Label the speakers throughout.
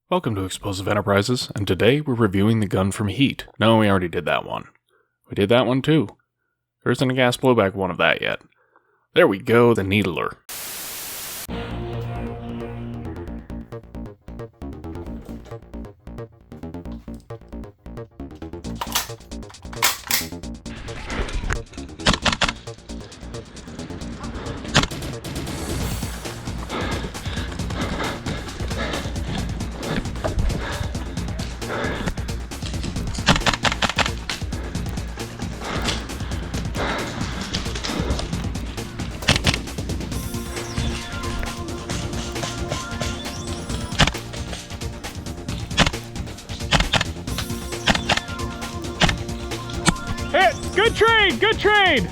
Speaker 1: Welcome to Explosive Enterprises, and today we're reviewing the gun from Heat. No, we already did that one. We did that one too. There isn't a gas blowback one of that yet. There we go, the Needler.
Speaker 2: Hit! Good trade! Good trade!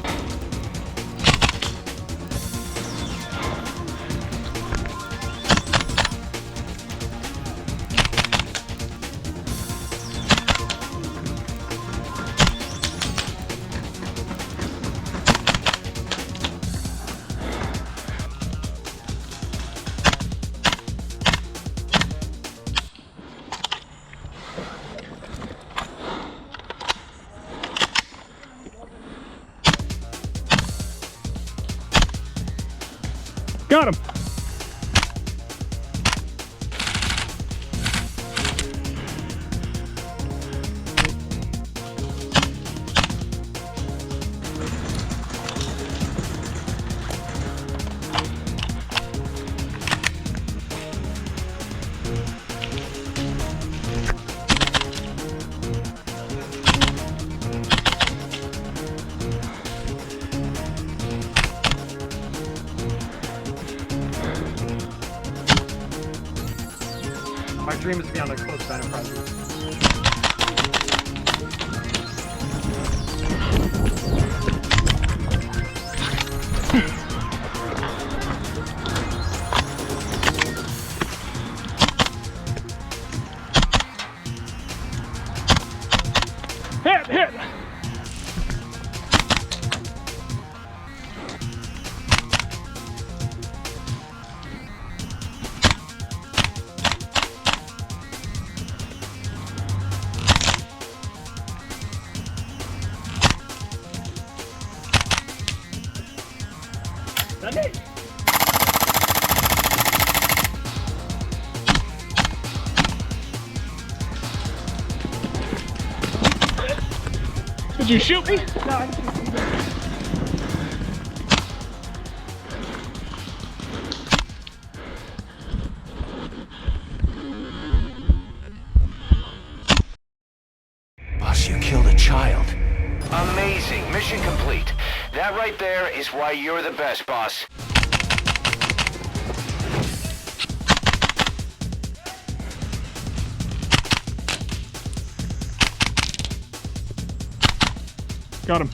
Speaker 2: Got him! My dream is to be on the Explosive Enterprises. Hit! Did you shoot me? No, I didn't shoot you.
Speaker 3: Boss, you killed a child.
Speaker 4: Amazing. Mission complete. That right there is why you're the best, boss.
Speaker 2: Got him.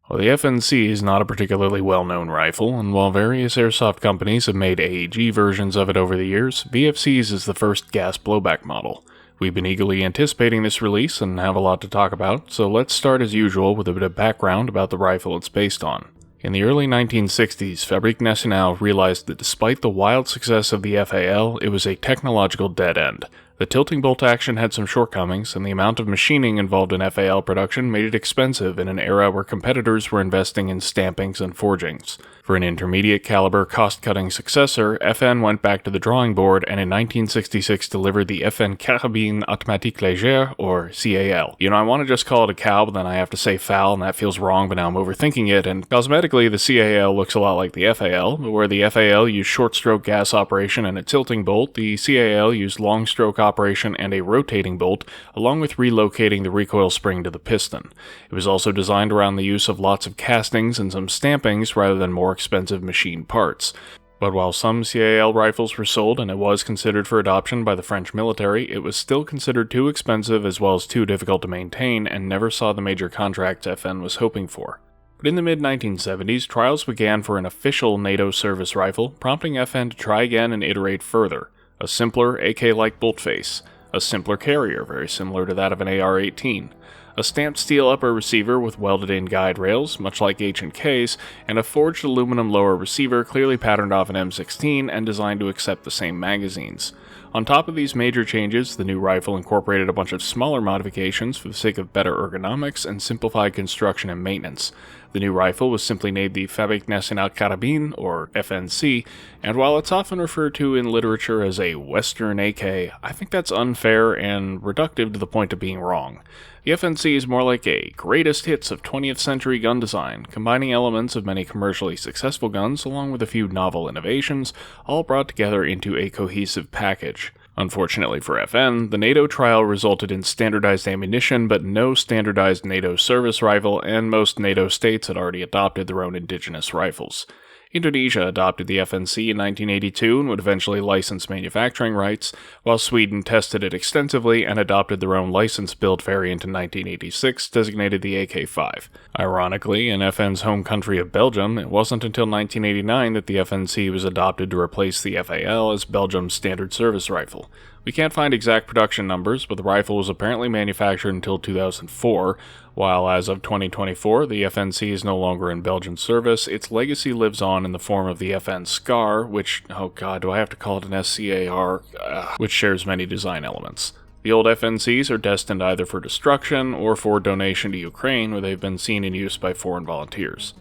Speaker 1: Well, the FNC is not a particularly well-known rifle, and while various airsoft companies have made AEG versions of it over the years, VFC's is the first gas blowback model. We've been eagerly anticipating this release and have a lot to talk about, so let's start as usual with a bit of background about the rifle it's based on. In the early 1960s, Fabrique Nationale realized that despite the wild success of the FAL, it was a technological dead end. The tilting bolt action had some shortcomings, and the amount of machining involved in FAL production made it expensive in an era where competitors were investing in stampings and forgings. For an intermediate caliber, cost-cutting successor, FN went back to the drawing board and in 1966 delivered the FN Carabine Automatique Légère, or CAL. You know, I want to just call it a cow, but then I have to say foul, and that feels wrong, but now I'm overthinking it, and cosmetically the CAL looks a lot like the FAL, but where the FAL used short-stroke gas operation and a tilting bolt, the CAL used long-stroke operation and a rotating bolt, along with relocating the recoil spring to the piston. It was also designed around the use of lots of castings and some stampings rather than more expensive machine parts. But while some CAL rifles were sold and it was considered for adoption by the French military, it was still considered too expensive as well as too difficult to maintain and never saw the major contracts FN was hoping for. But in the mid-1970s, trials began for an official NATO service rifle, prompting FN to try again and iterate further. A simpler AK-like bolt face, a simpler carrier very similar to that of an AR-18, A stamped steel upper receiver with welded-in guide rails, much like H&K's, and a forged aluminum lower receiver clearly patterned off an M16 and designed to accept the same magazines. On top of these major changes, the new rifle incorporated a bunch of smaller modifications for the sake of better ergonomics and simplified construction and maintenance. The new rifle was simply named the Fabrique Nationale Carabine, or FNC, and while it's often referred to in literature as a Western AK, I think that's unfair and reductive to the point of being wrong. The FNC is more like a greatest hits of 20th century gun design, combining elements of many commercially successful guns along with a few novel innovations, all brought together into a cohesive package. Unfortunately for FN, the NATO trial resulted in standardized ammunition but no standardized NATO service rifle, and most NATO states had already adopted their own indigenous rifles. Indonesia adopted the FNC in 1982 and would eventually license manufacturing rights, while Sweden tested it extensively and adopted their own license-built variant in 1986, designated the AK-5. Ironically, in FN's home country of Belgium, it wasn't until 1989 that the FNC was adopted to replace the FAL as Belgium's standard service rifle. We can't find exact production numbers, but the rifle was apparently manufactured until 2004, while as of 2024, the FNC is no longer in Belgian service. Its legacy lives on in the form of the FN SCAR, which, oh god, do I have to call it an SCAR? Which shares many design elements. The old FNCs are destined either for destruction or for donation to Ukraine, where they've been seen in use by foreign volunteers.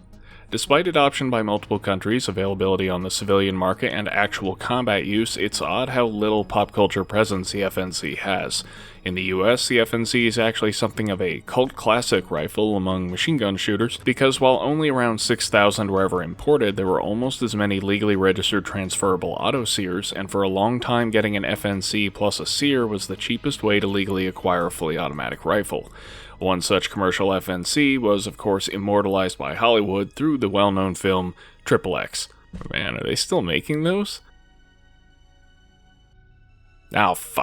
Speaker 1: Despite adoption by multiple countries, availability on the civilian market, and actual combat use, it's odd how little pop culture presence the FNC has. In the US, the FNC is actually something of a cult classic rifle among machine gun shooters, because while only around 6,000 were ever imported, there were almost as many legally registered transferable auto-sears, and for a long time getting an FNC plus a sear was the cheapest way to legally acquire a fully automatic rifle. One such commercial FNC was, of course, immortalized by Hollywood through the well-known film XXX. Man, are they still making those?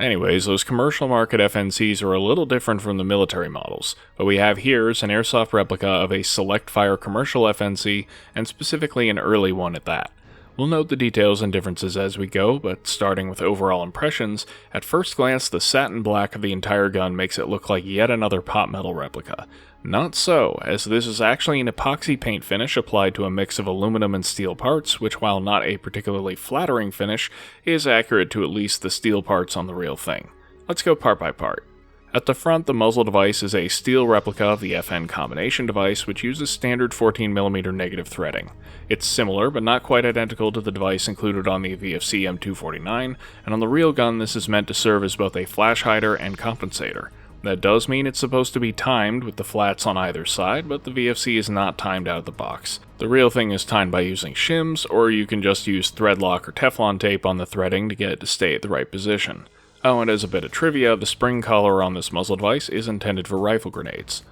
Speaker 1: Anyways, those commercial market FNCs are a little different from the military models. What we have here is an airsoft replica of a select fire commercial FNC, and specifically an early one at that. We'll note the details and differences as we go, but starting with overall impressions, at first glance the satin black of the entire gun makes it look like yet another pot metal replica. Not so, as this is actually an epoxy paint finish applied to a mix of aluminum and steel parts, which while not a particularly flattering finish, is accurate to at least the steel parts on the real thing. Let's go part by part. At the front, the muzzle device is a steel replica of the FN combination device, which uses standard 14mm negative threading. It's similar, but not quite identical to the device included on the VFC M249, and on the real gun this is meant to serve as both a flash hider and compensator. That does mean it's supposed to be timed with the flats on either side, but the VFC is not timed out of the box. The real thing is timed by using shims, or you can just use threadlock or Teflon tape on the threading to get it to stay at the right position. Oh, and as a bit of trivia, the spring collar on this muzzle device is intended for rifle grenades.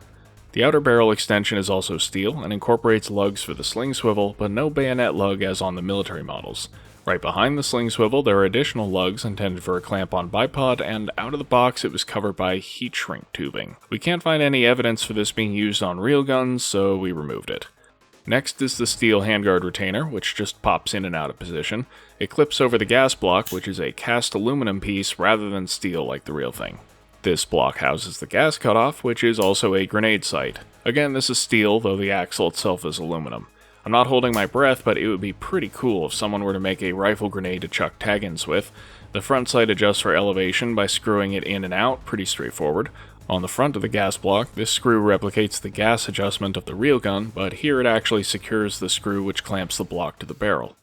Speaker 1: The outer barrel extension is also steel and incorporates lugs for the sling swivel, but no bayonet lug as on the military models. Right behind the sling swivel there are additional lugs intended for a clamp-on bipod, and out of the box it was covered by heat shrink tubing. We can't find any evidence for this being used on real guns, so we removed it. Next is the steel handguard retainer, which just pops in and out of position. It clips over the gas block, which is a cast aluminum piece rather than steel like the real thing. This block houses the gas cutoff, which is also a grenade sight. Again, this is steel, though the axle itself is aluminum. I'm not holding my breath, but it would be pretty cool if someone were to make a rifle grenade to chuck tag-ins with. The front sight adjusts for elevation by screwing it in and out, pretty straightforward. On the front of the gas block, this screw replicates the gas adjustment of the real gun, but here it actually secures the screw which clamps the block to the barrel.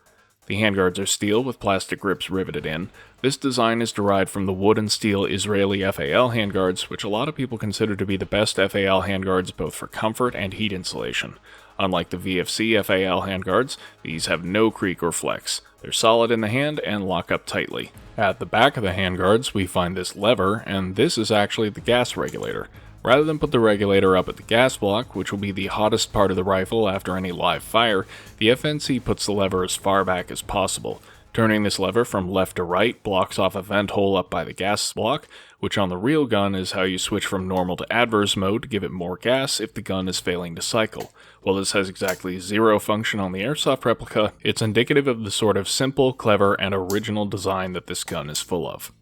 Speaker 1: The handguards are steel with plastic grips riveted in. This design is derived from the wood and steel Israeli FAL handguards, which a lot of people consider to be the best FAL handguards both for comfort and heat insulation. Unlike the VFC FAL handguards, these have no creak or flex. They're solid in the hand and lock up tightly. At the back of the handguards, we find this lever, and this is actually the gas regulator. Rather than put the regulator up at the gas block, which will be the hottest part of the rifle after any live fire, the FNC puts the lever as far back as possible. Turning this lever from left to right blocks off a vent hole up by the gas block, which on the real gun is how you switch from normal to adverse mode to give it more gas if the gun is failing to cycle. While this has exactly zero function on the airsoft replica, it's indicative of the sort of simple, clever, and original design that this gun is full of.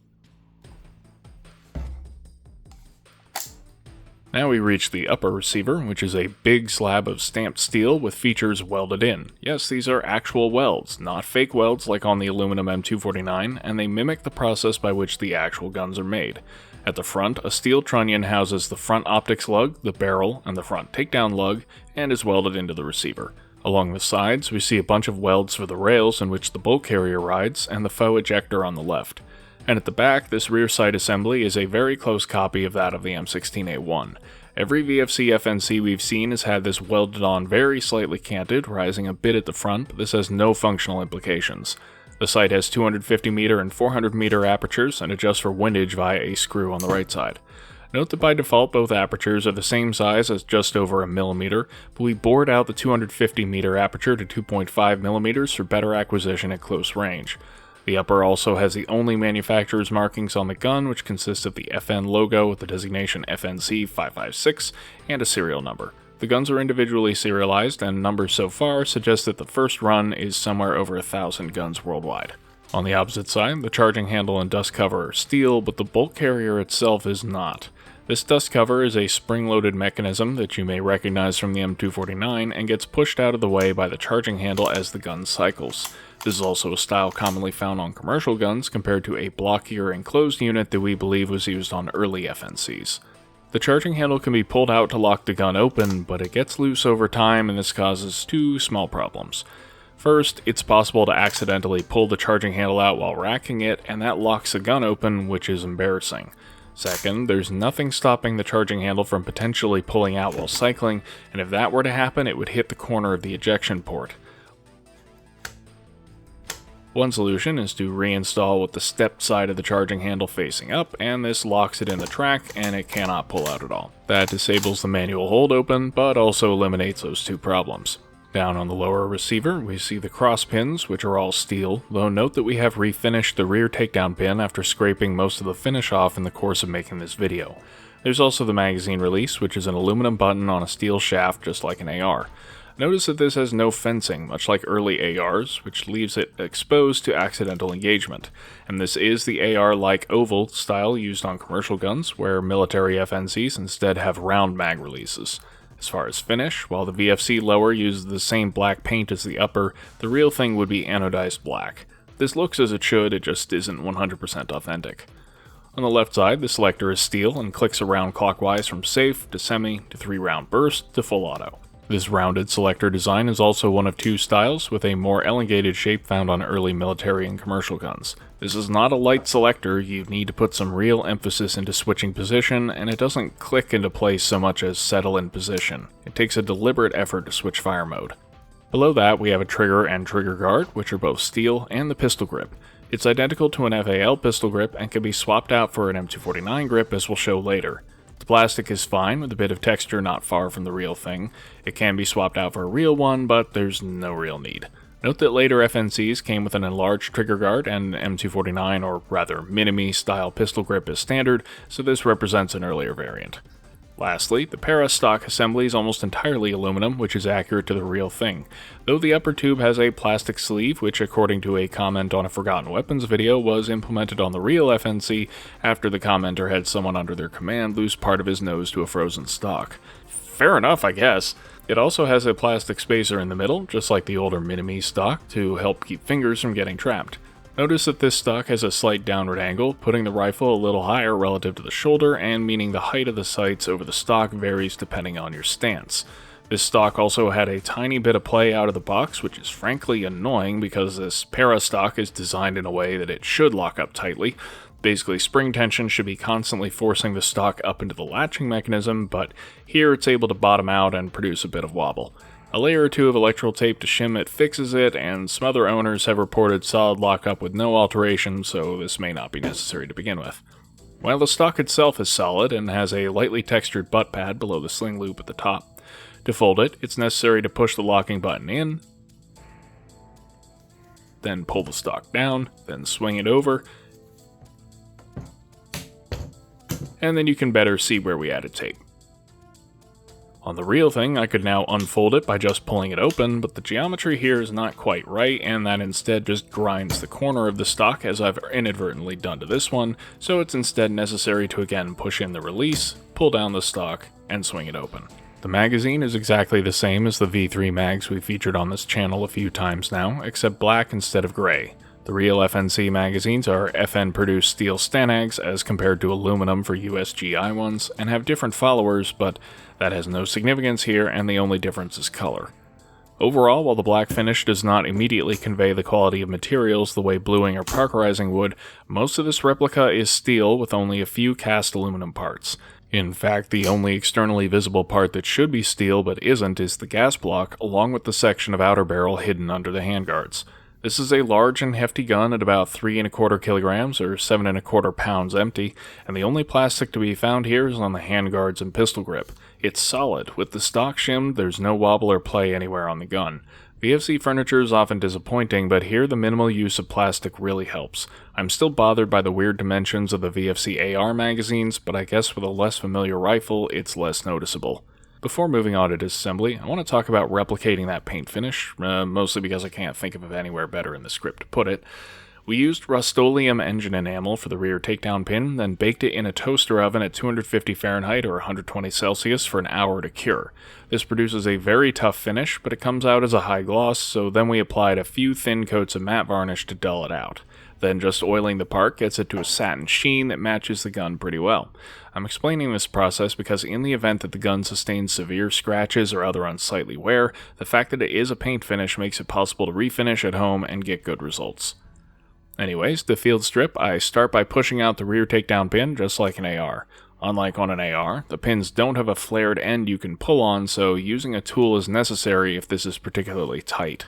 Speaker 1: Now we reach the upper receiver, which is a big slab of stamped steel with features welded in. Yes, these are actual welds, not fake welds like on the aluminum M249, and they mimic the process by which the actual guns are made. At the front, a steel trunnion houses the front optics lug, the barrel, and the front takedown lug, and is welded into the receiver. Along the sides, we see a bunch of welds for the rails in which the bolt carrier rides, and the faux ejector on the left. And at the back, this rear sight assembly is a very close copy of that of the M16A1. Every VFC FNC we've seen has had this welded on very slightly canted, rising a bit at the front, but this has no functional implications. The sight has 250 meter and 400 meter apertures and adjusts for windage via a screw on the right side. Note that by default both apertures are the same size as just over a millimeter, but we bored out the 250 meter aperture to 2.5 millimeters for better acquisition at close range. The upper also has the only manufacturer's markings on the gun, which consist of the FN logo with the designation FNC 556 and a serial number. The guns are individually serialized, and numbers so far suggest that the first run is somewhere over 1,000 guns worldwide. On the opposite side, the charging handle and dust cover are steel, but the bolt carrier itself is not. This dust cover is a spring-loaded mechanism that you may recognize from the M249 and gets pushed out of the way by the charging handle as the gun cycles. This is also a style commonly found on commercial guns compared to a blockier enclosed unit that we believe was used on early FNCs. The charging handle can be pulled out to lock the gun open, but it gets loose over time and this causes two small problems. First, it's possible to accidentally pull the charging handle out while racking it, and that locks the gun open, which is embarrassing. Second, there's nothing stopping the charging handle from potentially pulling out while cycling, and if that were to happen, it would hit the corner of the ejection port. One solution is to reinstall with the stepped side of the charging handle facing up, and this locks it in the track and it cannot pull out at all. That disables the manual hold open, but also eliminates those two problems. Down on the lower receiver, we see the cross pins, which are all steel, though note that we have refinished the rear takedown pin after scraping most of the finish off in the course of making this video. There's also the magazine release, which is an aluminum button on a steel shaft just like an AR. Notice that this has no fencing, much like early ARs, which leaves it exposed to accidental engagement. And this is the AR-like oval style used on commercial guns, where military FNCs instead have round mag releases. As far as finish, while the VFC lower uses the same black paint as the upper, the real thing would be anodized black. This looks as it should, it just isn't 100% authentic. On the left side, the selector is steel and clicks around clockwise from safe to semi to 3-round burst to full auto. This rounded selector design is also one of two styles, with a more elongated shape found on early military and commercial guns. This is not a light selector, you need to put some real emphasis into switching position, and it doesn't click into place so much as settle in position. It takes a deliberate effort to switch fire mode. Below that, we have a trigger and trigger guard, which are both steel, and the pistol grip. It's identical to an FAL pistol grip and can be swapped out for an M249 grip, as we'll show later. The plastic is fine, with a bit of texture not far from the real thing. It can be swapped out for a real one, but there's no real need. Note that later FNCs came with an enlarged trigger guard and M249 or rather Mini-Me style pistol grip is standard, so this represents an earlier variant. Lastly, the para stock assembly is almost entirely aluminum, which is accurate to the real thing, though the upper tube has a plastic sleeve which, according to a comment on a Forgotten Weapons video, was implemented on the real FNC after the commenter had someone under their command lose part of his nose to a frozen stock. Fair enough, I guess. It also has a plastic spacer in the middle, just like the older Mini-Me stock, to help keep fingers from getting trapped. Notice that this stock has a slight downward angle, putting the rifle a little higher relative to the shoulder, and meaning the height of the sights over the stock varies depending on your stance. This stock also had a tiny bit of play out of the box, which is frankly annoying because this para stock is designed in a way that it should lock up tightly. Basically, spring tension should be constantly forcing the stock up into the latching mechanism, but here it's able to bottom out and produce a bit of wobble. A layer or two of electrical tape to shim it fixes it, and some other owners have reported solid lockup with no alteration, so this may not be necessary to begin with. While the stock itself is solid and has a lightly textured butt pad below the sling loop at the top, to fold it, it's necessary to push the locking button in, then pull the stock down, then swing it over, and then you can better see where we added tape. On the real thing, I could now unfold it by just pulling it open, but the geometry here is not quite right, and that instead just grinds the corner of the stock as I've inadvertently done to this one, so it's instead necessary to again push in the release, pull down the stock, and swing it open. The magazine is exactly the same as the V3 mags we've featured on this channel a few times now, except black instead of gray. The real FNC magazines are FN-produced steel Stanags as compared to aluminum for USGI ones, and have different followers, but that has no significance here, and the only difference is color. Overall, while the black finish does not immediately convey the quality of materials the way bluing or parkerizing would, most of this replica is steel with only a few cast aluminum parts. In fact, the only externally visible part that should be steel but isn't is the gas block, along with the section of outer barrel hidden under the handguards. This is a large and hefty gun at about 3¼ kilograms or 7¼ pounds empty, and the only plastic to be found here is on the handguards and pistol grip. It's solid. With the stock shimmed, there's no wobble or play anywhere on the gun. VFC furniture is often disappointing, but here the minimal use of plastic really helps. I'm still bothered by the weird dimensions of the VFC AR magazines, but I guess with a less familiar rifle, it's less noticeable. Before moving on to disassembly, I want to talk about replicating that paint finish, mostly because I can't think of anywhere better in the script to put it. We used Rust-Oleum engine enamel for the rear takedown pin, then baked it in a toaster oven at 250 Fahrenheit or 120 Celsius for an hour to cure. This produces a very tough finish, but it comes out as a high gloss, so then we applied a few thin coats of matte varnish to dull it out. Then just oiling the part gets it to a satin sheen that matches the gun pretty well. I'm explaining this process because in the event that the gun sustains severe scratches or other unsightly wear, the fact that it is a paint finish makes it possible to refinish at home and get good results. Anyways, the field strip, I start by pushing out the rear takedown pin just like an AR. Unlike on an AR, the pins don't have a flared end you can pull on, so using a tool is necessary if this is particularly tight.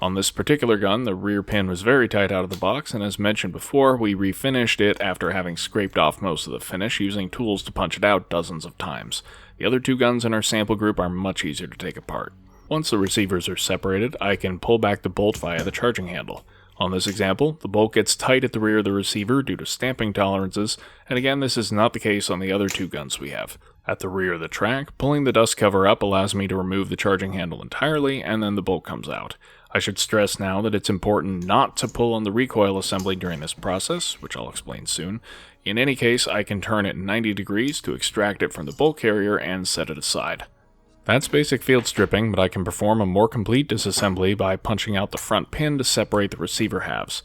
Speaker 1: On this particular gun, the rear pin was very tight out of the box, and as mentioned before, we refinished it after having scraped off most of the finish using tools to punch it out dozens of times. The other two guns in our sample group are much easier to take apart. Once the receivers are separated, I can pull back the bolt via the charging handle. On this example, the bolt gets tight at the rear of the receiver due to stamping tolerances, and again this is not the case on the other two guns we have. At the rear of the track, pulling the dust cover up allows me to remove the charging handle entirely, and then the bolt comes out. I should stress now that it's important not to pull on the recoil assembly during this process, which I'll explain soon. In any case, I can turn it 90 degrees to extract it from the bolt carrier and set it aside. That's basic field stripping, but I can perform a more complete disassembly by punching out the front pin to separate the receiver halves.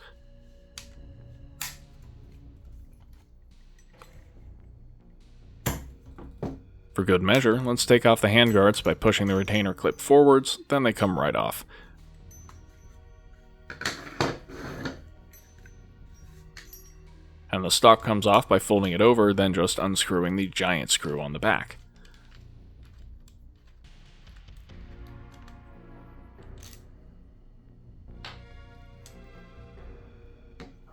Speaker 1: For good measure, let's take off the handguards by pushing the retainer clip forwards, then they come right off. And the stock comes off by folding it over, then just unscrewing the giant screw on the back.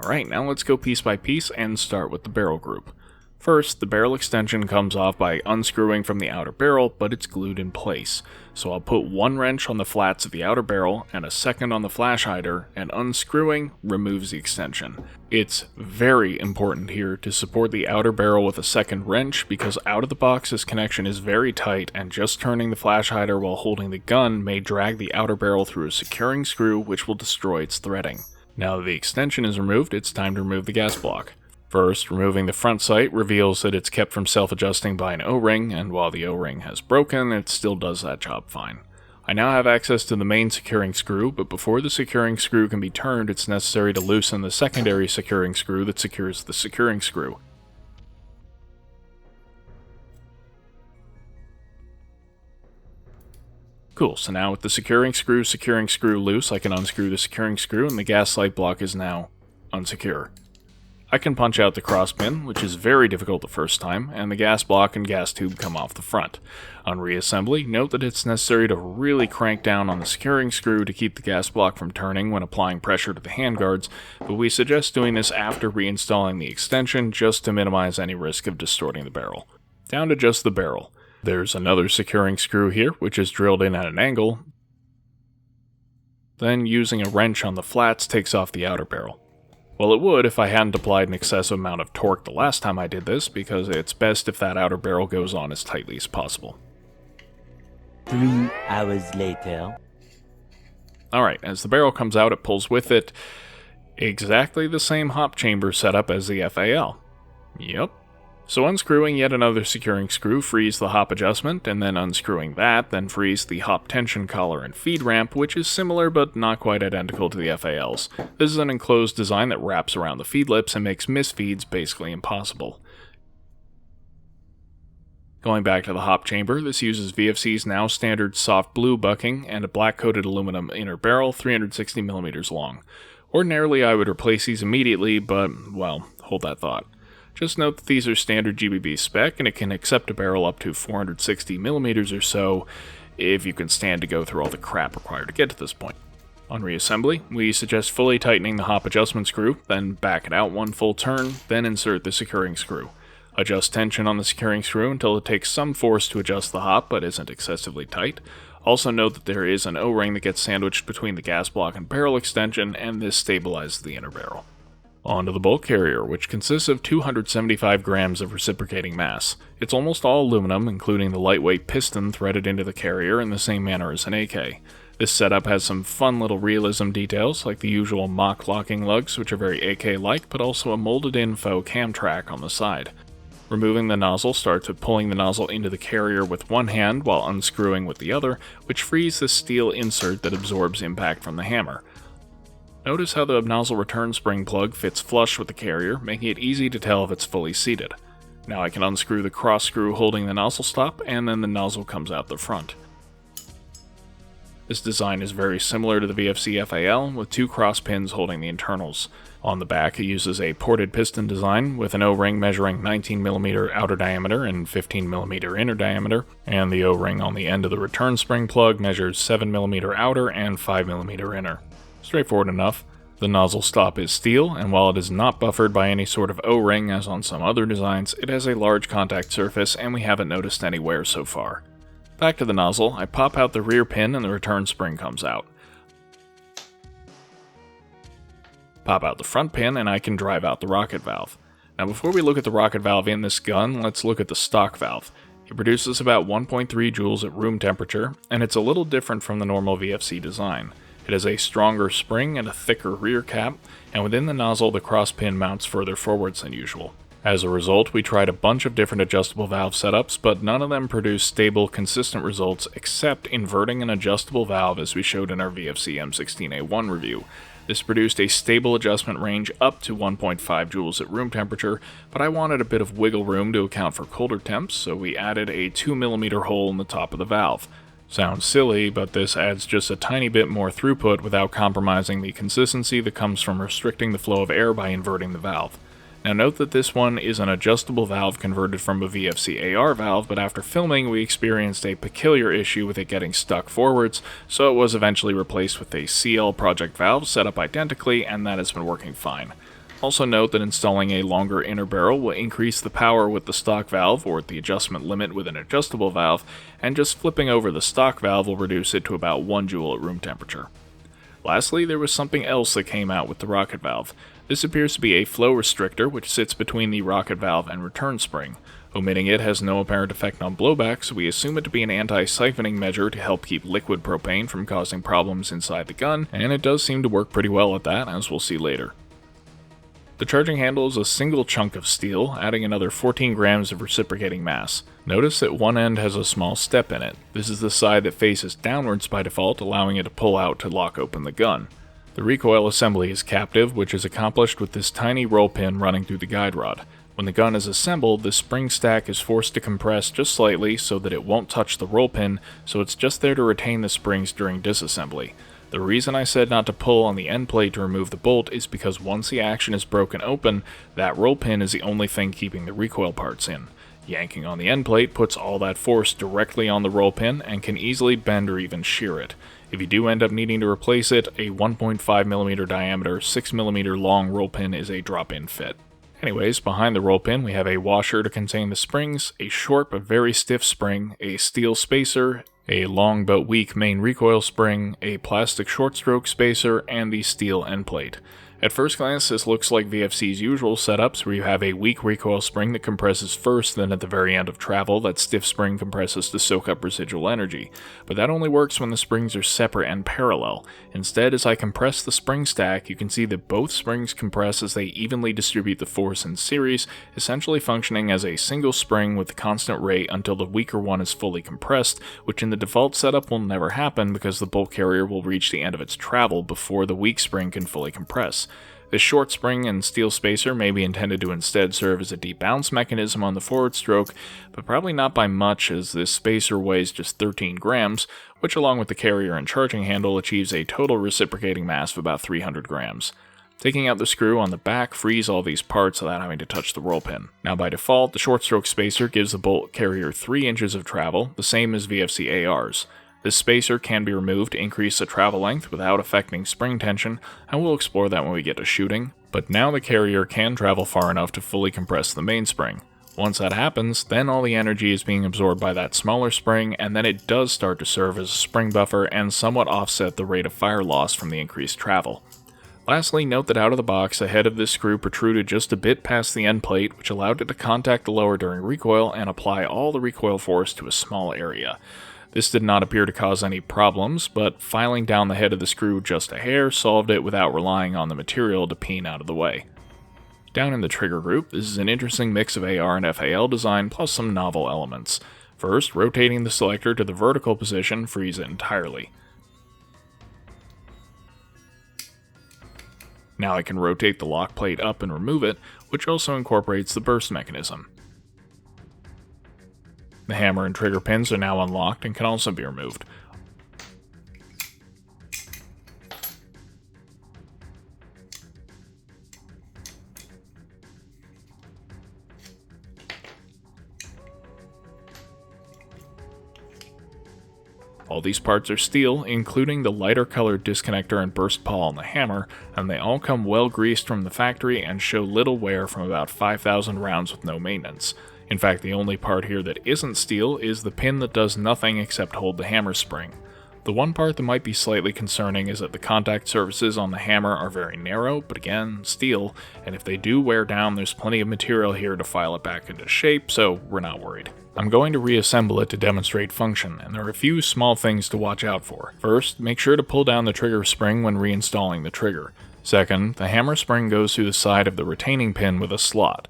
Speaker 1: Alright, now let's go piece by piece and start with the barrel group. First, the barrel extension comes off by unscrewing from the outer barrel, but it's glued in place. So I'll put one wrench on the flats of the outer barrel and a second on the flash hider, and unscrewing removes the extension. It's very important here to support the outer barrel with a second wrench because out of the box this connection is very tight, and just turning the flash hider while holding the gun may drag the outer barrel through a securing screw which will destroy its threading. Now that the extension is removed, it's time to remove the gas block. First, removing the front sight reveals that it's kept from self-adjusting by an O-ring, and while the O-ring has broken, it still does that job fine. I now have access to the main securing screw, but before the securing screw can be turned, it's necessary to loosen the secondary securing screw that secures the securing screw. Cool, so now with the securing screw loose, I can unscrew the securing screw and the gas light block is now unsecure. I can punch out the cross pin, which is very difficult the first time, and the gas block and gas tube come off the front. On reassembly, note that it's necessary to really crank down on the securing screw to keep the gas block from turning when applying pressure to the handguards, but we suggest doing this after reinstalling the extension just to minimize any risk of distorting the barrel. Down to just the barrel. There's another securing screw here, which is drilled in at an angle. Then using a wrench on the flats takes off the outer barrel. Well, it would if I hadn't applied an excessive amount of torque the last time I did this, because it's best if that outer barrel goes on as tightly as possible.
Speaker 5: 3 hours later.
Speaker 1: Alright, as the barrel comes out, it pulls with it exactly the same hop chamber setup as the FAL. Yep. So unscrewing yet another securing screw frees the hop adjustment, and then unscrewing that then frees the hop tension collar and feed ramp, which is similar but not quite identical to the FAL's. This is an enclosed design that wraps around the feed lips and makes misfeeds basically impossible. Going back to the hop chamber, this uses VFC's now standard soft blue bucking and a black-coated aluminum inner barrel 360mm long. Ordinarily I would replace these immediately, but, well, hold that thought. Just note that these are standard GBB spec, and it can accept a barrel up to 460mm or so, if you can stand to go through all the crap required to get to this point. On reassembly, we suggest fully tightening the hop adjustment screw, then back it out one full turn, then insert the securing screw. Adjust tension on the securing screw until it takes some force to adjust the hop, but isn't excessively tight. Also note that there is an O-ring that gets sandwiched between the gas block and barrel extension, and this stabilizes the inner barrel. On to the bulk carrier, which consists of 275 grams of reciprocating mass. It's almost all aluminum, including the lightweight piston threaded into the carrier in the same manner as an AK. This setup has some fun little realism details, like the usual mock locking lugs, which are very AK-like, but also a molded-in faux cam track on the side. Removing the nozzle starts with pulling the nozzle into the carrier with one hand while unscrewing with the other, which frees the steel insert that absorbs impact from the hammer. Notice how the nozzle return spring plug fits flush with the carrier, making it easy to tell if it's fully seated. Now I can unscrew the cross screw holding the nozzle stop, and then the nozzle comes out the front. This design is very similar to the VFC FAL, with two cross pins holding the internals. On the back, it uses a ported piston design with an O-ring measuring 19mm outer diameter and 15mm inner diameter, and the O-ring on the end of the return spring plug measures 7mm outer and 5mm inner. Straightforward enough. The nozzle stop is steel, and while it is not buffered by any sort of O-ring as on some other designs, it has a large contact surface and we haven't noticed any wear so far. Back to the nozzle, I pop out the rear pin and the return spring comes out. Pop out the front pin and I can drive out the rocket valve. Now before we look at the rocket valve in this gun, let's look at the stock valve. It produces about 1.3 joules at room temperature, and it's a little different from the normal VFC design. It has a stronger spring and a thicker rear cap, and within the nozzle the cross pin mounts further forwards than usual. As a result, we tried a bunch of different adjustable valve setups, but none of them produced stable, consistent results except inverting an adjustable valve as we showed in our VFC M16A1 review. This produced a stable adjustment range up to 1.5 joules at room temperature, but I wanted a bit of wiggle room to account for colder temps, so we added a 2mm hole in the top of the valve. Sounds silly, but this adds just a tiny bit more throughput without compromising the consistency that comes from restricting the flow of air by inverting the valve. Now note that this one is an adjustable valve converted from a VFC AR valve, but after filming we experienced a peculiar issue with it getting stuck forwards, so it was eventually replaced with a CL project valve set up identically, and that has been working fine. Also note that installing a longer inner barrel will increase the power with the stock valve, or at the adjustment limit with an adjustable valve, and just flipping over the stock valve will reduce it to about 1 joule at room temperature. Lastly, there was something else that came out with the rocket valve. This appears to be a flow restrictor which sits between the rocket valve and return spring. Omitting it has no apparent effect on blowback, so we assume it to be an anti-siphoning measure to help keep liquid propane from causing problems inside the gun, and it does seem to work pretty well at that, as we'll see later. The charging handle is a single chunk of steel, adding another 14 grams of reciprocating mass. Notice that one end has a small step in it. This is the side that faces downwards by default, allowing it to pull out to lock open the gun. The recoil assembly is captive, which is accomplished with this tiny roll pin running through the guide rod. When the gun is assembled, the spring stack is forced to compress just slightly so that it won't touch the roll pin, so it's just there to retain the springs during disassembly. The reason I said not to pull on the end plate to remove the bolt is because once the action is broken open, that roll pin is the only thing keeping the recoil parts in. Yanking on the end plate puts all that force directly on the roll pin and can easily bend or even shear it. If you do end up needing to replace it, a 1.5mm diameter, 6mm long roll pin is a drop-in fit. Anyways, behind the roll pin we have a washer to contain the springs, a short but very stiff spring, a steel spacer, a long but weak main recoil spring, a plastic short stroke spacer, and the steel end plate. At first glance, this looks like VFC's usual setups where you have a weak recoil spring that compresses first, then at the very end of travel, that stiff spring compresses to soak up residual energy. But that only works when the springs are separate and parallel. Instead, as I compress the spring stack, you can see that both springs compress as they evenly distribute the force in series, essentially functioning as a single spring with a constant rate until the weaker one is fully compressed, which in the default setup will never happen because the bulk carrier will reach the end of its travel before the weak spring can fully compress. This short spring and steel spacer may be intended to instead serve as a debounce mechanism on the forward stroke, but probably not by much as this spacer weighs just 13 grams, which along with the carrier and charging handle achieves a total reciprocating mass of about 300 grams. Taking out the screw on the back frees all these parts without having to touch the roll pin. Now by default, the short stroke spacer gives the bolt carrier 3 inches of travel, the same as VFC ARs. This spacer can be removed to increase the travel length without affecting spring tension, and we'll explore that when we get to shooting, but now the carrier can travel far enough to fully compress the mainspring. Once that happens, then all the energy is being absorbed by that smaller spring, and then it does start to serve as a spring buffer and somewhat offset the rate of fire loss from the increased travel. Lastly, note that out of the box, the head of this screw protruded just a bit past the end plate, which allowed it to contact the lower during recoil and apply all the recoil force to a small area. This did not appear to cause any problems, but filing down the head of the screw just a hair solved it without relying on the material to peen out of the way. Down in the trigger group, this is an interesting mix of AR and FAL design plus some novel elements. First, rotating the selector to the vertical position frees it entirely. Now I can rotate the lock plate up and remove it, which also incorporates the burst mechanism. The hammer and trigger pins are now unlocked and can also be removed. All these parts are steel, including the lighter colored disconnector and burst pawl on the hammer, and they all come well greased from the factory and show little wear from about 5,000 rounds with no maintenance. In fact, the only part here that isn't steel is the pin that does nothing except hold the hammer spring. The one part that might be slightly concerning is that the contact surfaces on the hammer are very narrow, but again, steel, and if they do wear down, there's plenty of material here to file it back into shape, so we're not worried. I'm going to reassemble it to demonstrate function, and there are a few small things to watch out for. First, make sure to pull down the trigger spring when reinstalling the trigger. Second, the hammer spring goes through the side of the retaining pin with a slot.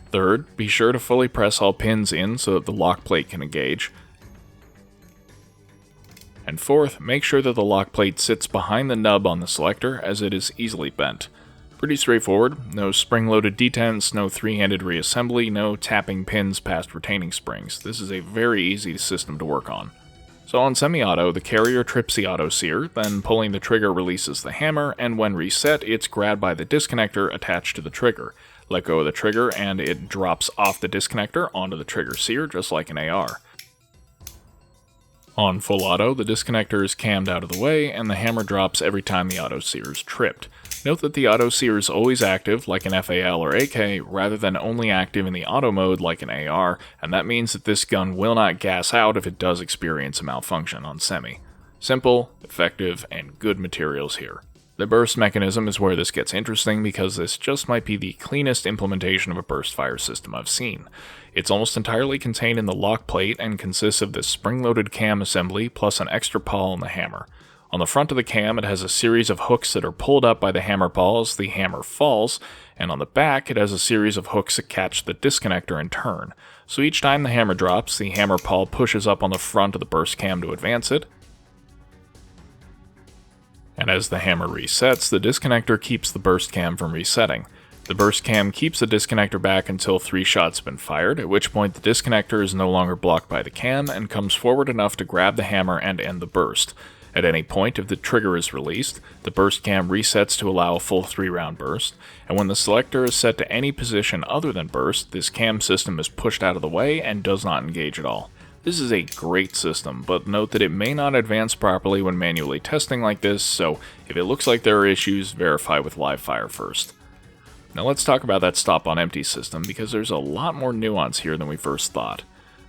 Speaker 1: Third, be sure to fully press all pins in so that the lock plate can engage. And fourth, make sure that the lock plate sits behind the nub on the selector as it is easily bent. Pretty straightforward, no spring-loaded detents, no three-handed reassembly, no tapping pins past retaining springs. This is a very easy system to work on. So on semi-auto, the carrier trips the auto sear, then pulling the trigger releases the hammer, and when reset, it's grabbed by the disconnector attached to the trigger. Let go of the trigger and it drops off the disconnector onto the trigger sear just like an AR. On full auto, the disconnector is cammed out of the way and the hammer drops every time the auto sear is tripped. Note that the auto sear is always active like an FAL or AK rather than only active in the auto mode like an AR, and that means that this gun will not gas out if it does experience a malfunction on semi. Simple, effective, and good materials here. The burst mechanism is where this gets interesting because this just might be the cleanest implementation of a burst fire system I've seen. It's almost entirely contained in the lock plate and consists of this spring-loaded cam assembly plus an extra pawl in the hammer. On the front of the cam it has a series of hooks that are pulled up by the hammer pawl as the hammer falls, and on the back it has a series of hooks that catch the disconnector and turn. So each time the hammer drops, the hammer pawl pushes up on the front of the burst cam to advance it, and as the hammer resets, the disconnector keeps the burst cam from resetting. The burst cam keeps the disconnector back until 3 shots have been fired, at which point the disconnector is no longer blocked by the cam and comes forward enough to grab the hammer and end the burst. At any point, if the trigger is released, the burst cam resets to allow a full 3-round burst, and when the selector is set to any position other than burst, this cam system is pushed out of the way and does not engage at all. This is a great system, but note that it may not advance properly when manually testing like this, so if it looks like there are issues, verify with live fire first. Now let's talk about that stop on empty system, because there's a lot more nuance here than we first thought.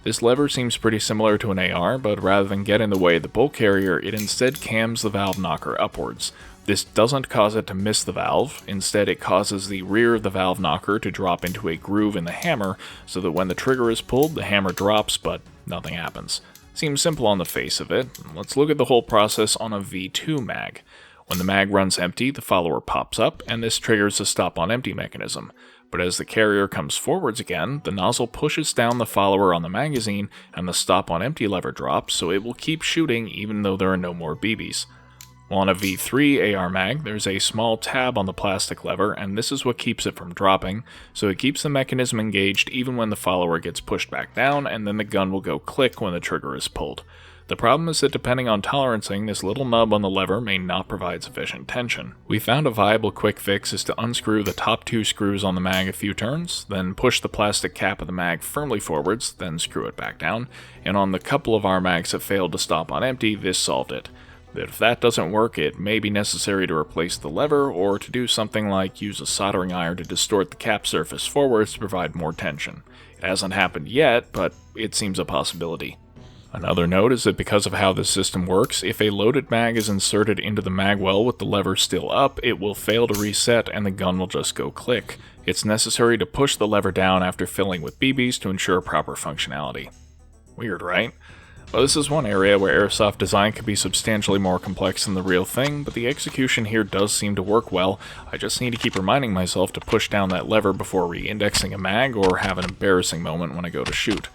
Speaker 1: This lever seems pretty similar to an AR, but rather than get in the way of the bolt carrier, it instead cams the valve knocker upwards. This doesn't cause it to miss the valve, instead it causes the rear of the valve knocker to drop into a groove in the hammer, so that when the trigger is pulled, the hammer drops, but nothing happens. Seems simple on the face of it. Let's look at the whole process on a V2 mag. When the mag runs empty, the follower pops up, and this triggers the stop on empty mechanism. But as the carrier comes forwards again, the nozzle pushes down the follower on the magazine, and the stop on empty lever drops, so it will keep shooting even though there are no more BBs. Well, on a V3 AR mag, there's a small tab on the plastic lever, and this is what keeps it from dropping, so it keeps the mechanism engaged even when the follower gets pushed back down, and then the gun will go click when the trigger is pulled. The problem is that depending on tolerancing, this little nub on the lever may not provide sufficient tension. We found a viable quick fix is to unscrew the top 2 screws on the mag a few turns, then push the plastic cap of the mag firmly forwards, then screw it back down, and on the couple of our mags that failed to stop on empty, this solved it. But if that doesn't work, it may be necessary to replace the lever, or to do something like use a soldering iron to distort the cap surface forwards to provide more tension. It hasn't happened yet, but it seems a possibility. Another note is that because of how this system works, if a loaded mag is inserted into the mag well with the lever still up, it will fail to reset and the gun will just go click. It's necessary to push the lever down after filling with BBs to ensure proper functionality. Weird, right? Well, this is one area where Airsoft design can be substantially more complex than the real thing, but the execution here does seem to work well. I just need to keep reminding myself to push down that lever before re-indexing a mag or have an embarrassing moment when I go to shoot.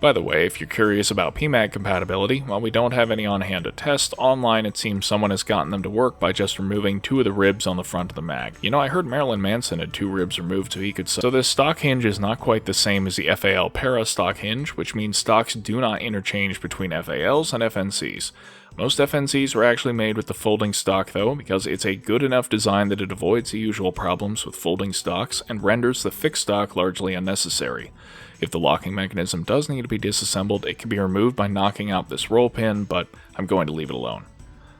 Speaker 1: By the way, if you're curious about PMAG compatibility, while we don't have any on hand to test, online it seems someone has gotten them to work by just removing 2 of the ribs on the front of the mag. You know, I heard Marilyn Manson had 2 ribs removed so he could So this stock hinge is not quite the same as the FAL para stock hinge, which means stocks do not interchange between FALs and FNCs. Most FNCs are actually made with the folding stock though, because it's a good enough design that it avoids the usual problems with folding stocks and renders the fixed stock largely unnecessary. If the locking mechanism does need to be disassembled, it can be removed by knocking out this roll pin, but I'm going to leave it alone.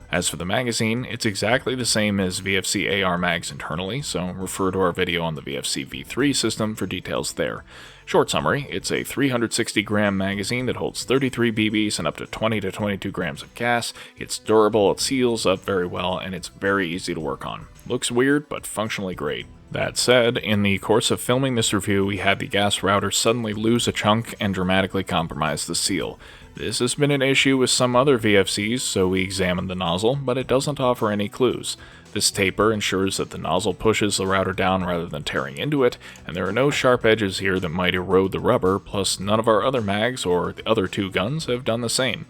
Speaker 1: As for the magazine, it's exactly the same as VFC AR mags internally, so refer to our video on the VFC V3 system for details there. Short summary, it's a 360 gram magazine that holds 33 BBs and up to 20 to 22 grams of gas. It's durable, it seals up very well, and it's very easy to work on. Looks weird, but functionally great. That said, in the course of filming this review, we had the gas router suddenly lose a chunk and dramatically compromise the seal. This has been an issue with some other VFCs, so we examined the nozzle, but it doesn't offer any clues. This taper ensures that the nozzle pushes the router down rather than tearing into it, and there are no sharp edges here that might erode the rubber, plus none of our other mags or the other 2 guns have done the same.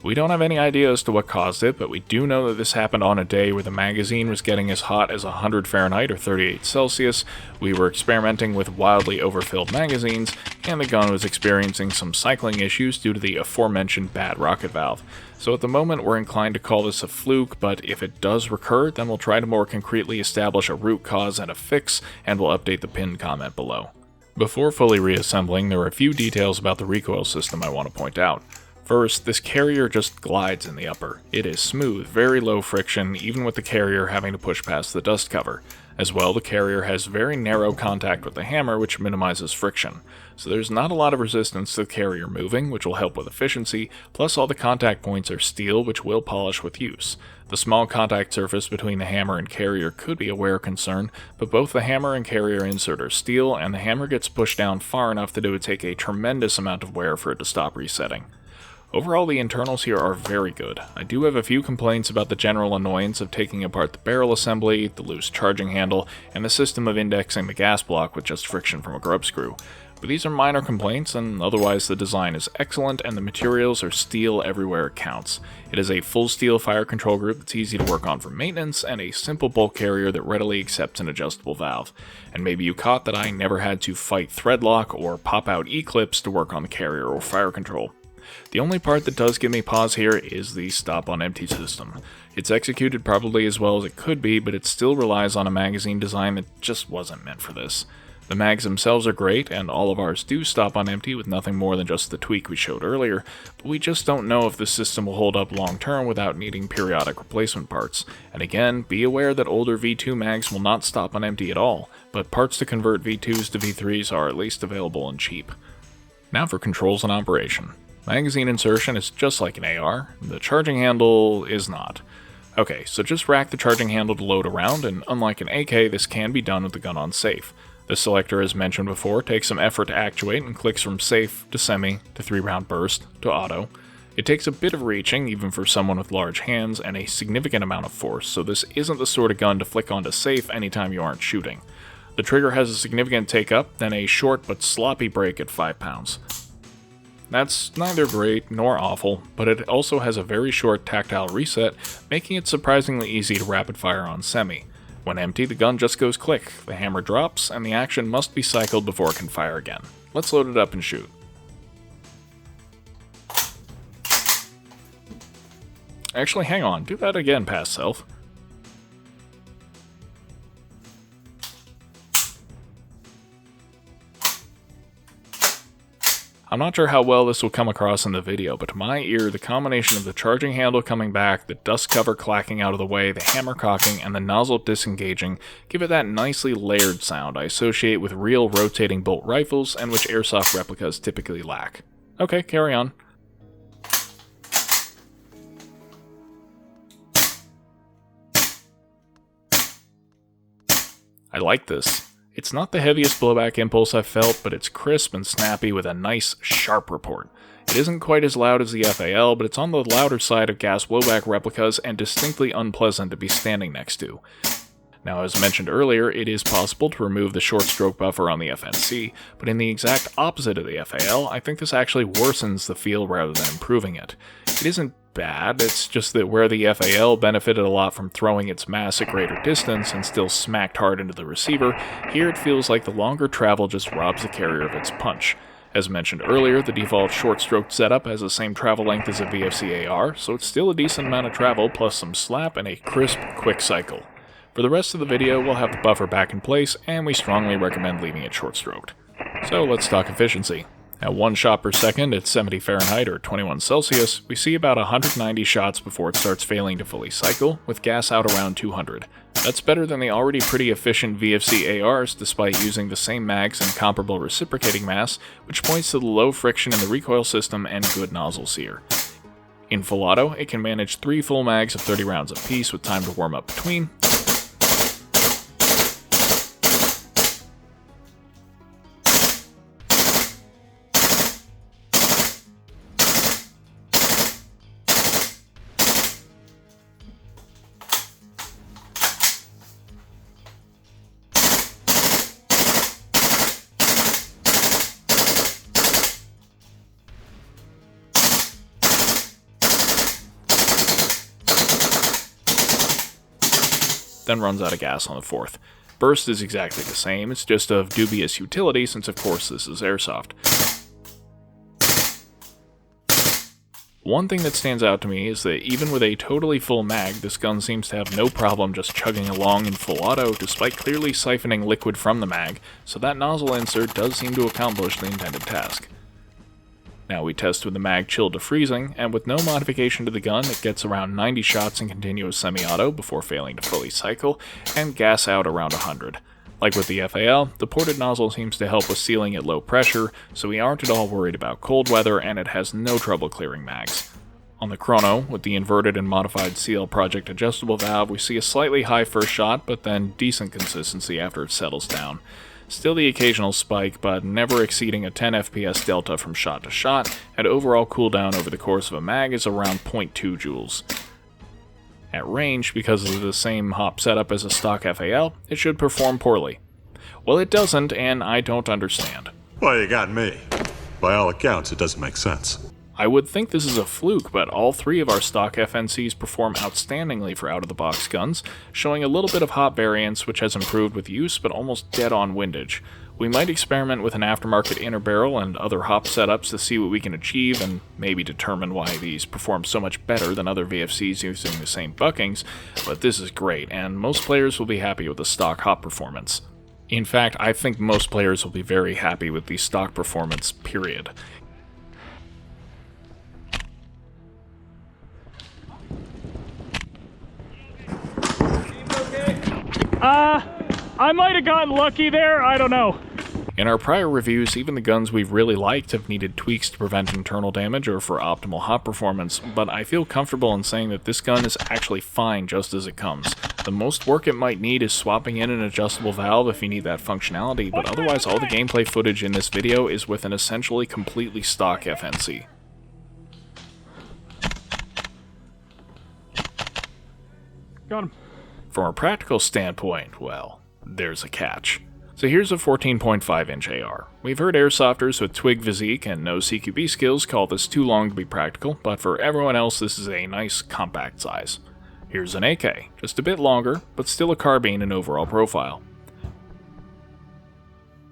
Speaker 1: We don't have any idea as to what caused it, but we do know that this happened on a day where the magazine was getting as hot as 100 Fahrenheit or 38 Celsius, we were experimenting with wildly overfilled magazines, and the gun was experiencing some cycling issues due to the aforementioned bad rocket valve. So at the moment we're inclined to call this a fluke, but if it does recur, then we'll try to more concretely establish a root cause and a fix, and we'll update the pinned comment below. Before fully reassembling, there are a few details about the recoil system I want to point out. First, this carrier just glides in the upper. It is smooth, very low friction, even with the carrier having to push past the dust cover. As well, the carrier has very narrow contact with the hammer, which minimizes friction. So there's not a lot of resistance to the carrier moving, which will help with efficiency, plus all the contact points are steel, which will polish with use. The small contact surface between the hammer and carrier could be a wear concern, but both the hammer and carrier insert are steel, and the hammer gets pushed down far enough that it would take a tremendous amount of wear for it to stop resetting. Overall, the internals here are very good. I do have a few complaints about the general annoyance of taking apart the barrel assembly, the loose charging handle, and the system of indexing the gas block with just friction from a grub screw. But these are minor complaints, and otherwise the design is excellent and the materials are steel everywhere it counts. It is a full steel fire control group that's easy to work on for maintenance, and a simple bolt carrier that readily accepts an adjustable valve. And maybe you caught that I never had to fight thread lock or pop out E-clips to work on the carrier or fire control. The only part that does give me pause here is the stop on empty system. It's executed probably as well as it could be, but it still relies on a magazine design that just wasn't meant for this. The mags themselves are great, and all of ours do stop on empty with nothing more than just the tweak we showed earlier, but we just don't know if the system will hold up long term without needing periodic replacement parts. And again, be aware that older V2 mags will not stop on empty at all, but parts to convert V2s to V3s are at least available and cheap. Now for controls and operation. Magazine insertion is just like an AR, the charging handle is not. Okay, so just rack the charging handle to load a round, and unlike an AK, this can be done with the gun on safe. The selector, as mentioned before, takes some effort to actuate and clicks from safe to semi to 3-round burst to auto. It takes a bit of reaching, even for someone with large hands, and a significant amount of force, so this isn't the sort of gun to flick onto safe anytime you aren't shooting. The trigger has a significant take-up, then a short but sloppy break at 5 pounds. That's neither great nor awful, but it also has a very short tactile reset, making it surprisingly easy to rapid fire on semi. When empty, the gun just goes click, the hammer drops, and the action must be cycled before it can fire again. Let's load it up and shoot. Actually, hang on, do that again, past self. I'm not sure how well this will come across in the video, but to my ear, the combination of the charging handle coming back, the dust cover clacking out of the way, the hammer cocking, and the nozzle disengaging give it that nicely layered sound I associate with real rotating bolt rifles and which Airsoft replicas typically lack. Okay, carry on. I like this. It's not the heaviest blowback impulse I've felt, but it's crisp and snappy with a nice, sharp report. It isn't quite as loud as the FAL, but it's on the louder side of gas blowback replicas and distinctly unpleasant to be standing next to. Now, as mentioned earlier, it is possible to remove the short stroke buffer on the FNC, but in the exact opposite of the FAL, I think this actually worsens the feel rather than improving it. It isn't bad, it's just that where the FAL benefited a lot from throwing its mass at greater distance and still smacked hard into the receiver, here it feels like the longer travel just robs the carrier of its punch. As mentioned earlier, the default short-stroked setup has the same travel length as a VFC AR, so it's still a decent amount of travel plus some slap and a crisp, quick cycle. For the rest of the video, we'll have the buffer back in place, and we strongly recommend leaving it short-stroked. So let's talk efficiency. At 1 shot per second at 70 Fahrenheit or 21 Celsius, we see about 190 shots before it starts failing to fully cycle, with gas out around 200. That's better than the already pretty efficient VFC ARs despite using the same mags and comparable reciprocating mass, which points to the low friction in the recoil system and good nozzle sear. In full auto, it can manage 3 full mags of 30 rounds apiece with time to warm up between. Then runs out of gas on the 4th. Burst is exactly the same, it's just of dubious utility since of course this is Airsoft. One thing that stands out to me is that even with a totally full mag, this gun seems to have no problem just chugging along in full auto despite clearly siphoning liquid from the mag, so that nozzle insert does seem to accomplish the intended task. Now we test with the mag chilled to freezing, and with no modification to the gun, it gets around 90 shots in continuous semi-auto before failing to fully cycle, and gas out around 100. Like with the FAL, the ported nozzle seems to help with sealing at low pressure, so we aren't at all worried about cold weather, and it has no trouble clearing mags. On the Chrono, with the inverted and modified CL Project adjustable valve, we see a slightly high first shot, but then decent consistency after it settles down. Still the occasional spike, but never exceeding a 10 FPS delta from shot to shot, and overall cooldown over the course of a mag is around 0.2 joules. At range, because of the same hop setup as a stock FAL, it should perform poorly. Well, it doesn't, and I don't understand.
Speaker 6: Well, you got me. By all accounts, it doesn't make sense.
Speaker 1: I would think this is a fluke, but all 3 of our stock FNCs perform outstandingly for out-of-the-box guns, showing a little bit of hop variance which has improved with use but almost dead-on windage. We might experiment with an aftermarket inner barrel and other hop setups to see what we can achieve and maybe determine why these perform so much better than other VFCs using the same buckings, but this is great, and most players will be happy with the stock hop performance. In fact, I think most players will be very happy with the stock performance, period.
Speaker 2: I might have gotten lucky there, I don't know.
Speaker 1: In our prior reviews, even the guns we've really liked have needed tweaks to prevent internal damage or for optimal hot performance, but I feel comfortable in saying that this gun is actually fine just as it comes. The most work it might need is swapping in an adjustable valve if you need that functionality, but otherwise all the gameplay footage in this video is with an essentially completely stock FNC.
Speaker 2: Got him.
Speaker 1: From a practical standpoint, well, there's a catch. So here's a 14.5-inch AR. We've heard airsofters with twig physique and no CQB skills call this too long to be practical, but for everyone else this is a nice compact size. Here's an AK, just a bit longer, but still a carbine in overall profile.